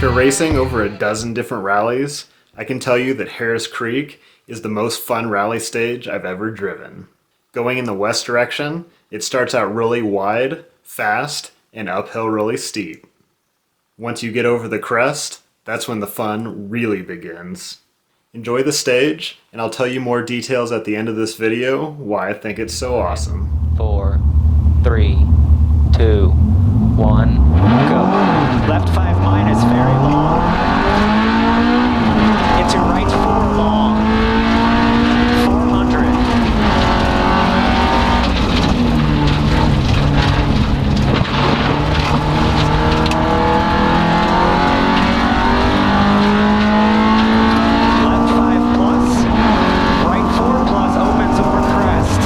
After racing over a dozen different rallies, I can tell you that Harris Creek is the most fun rally stage I've ever driven. Going in the west direction, it starts out really wide, fast, and uphill really steep. Once you get over the crest, that's when the fun really begins. Enjoy the stage, and I'll tell you more details at the end of this video why I think it's so awesome. 4, 3, 2, 1, go. Left 5 minus, very long. Into right 4 long. 400. Left 5 plus. Right 4 plus opens over crest.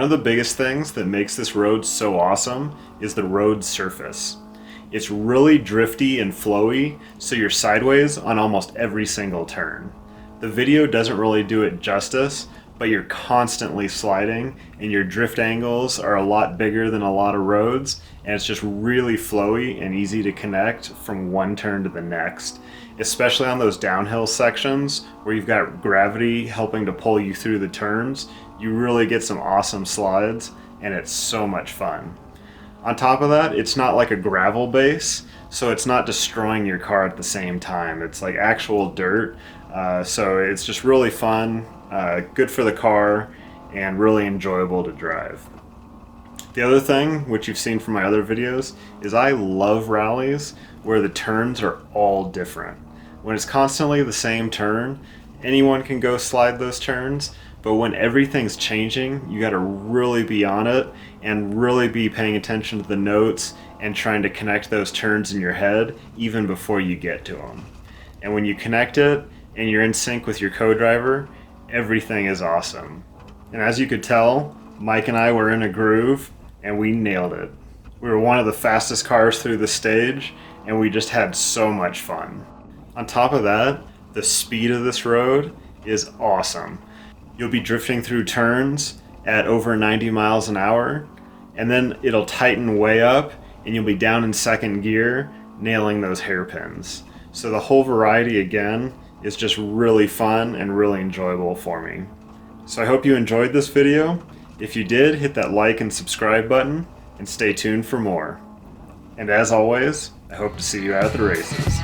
One of the biggest things that makes this road so awesome is the road surface. It's really drifty and flowy, so you're sideways on almost every single turn. The video doesn't really do it justice, but you're constantly sliding and your drift angles are a lot bigger than a lot of roads, and it's just really flowy and easy to connect from one turn to the next, especially on those downhill sections where you've got gravity helping to pull you through the turns. You really get some awesome slides, and it's so much fun. On top of that, it's not like a gravel base, so it's not destroying your car at the same time. It's like actual dirt, so it's just really fun, good for the car, and really enjoyable to drive. The other thing, which you've seen from my other videos, is I love rallies where the turns are all different. When it's constantly the same turn, anyone can go slide those turns, but when everything's changing, you gotta really be on it and really be paying attention to the notes and trying to connect those turns in your head even before you get to them. And when you connect it and you're in sync with your co-driver, everything is awesome. And as you could tell, Mike and I were in a groove and we nailed it. We were one of the fastest cars through the stage and we just had so much fun. On top of that, the speed of this road is awesome. You'll be drifting through turns at over 90 miles an hour, and then it'll tighten way up and you'll be down in second gear, nailing those hairpins. So the whole variety again is just really fun and really enjoyable for me. So I hope you enjoyed this video. If you did, hit that like and subscribe button and stay tuned for more. And as always, I hope to see you out at the races.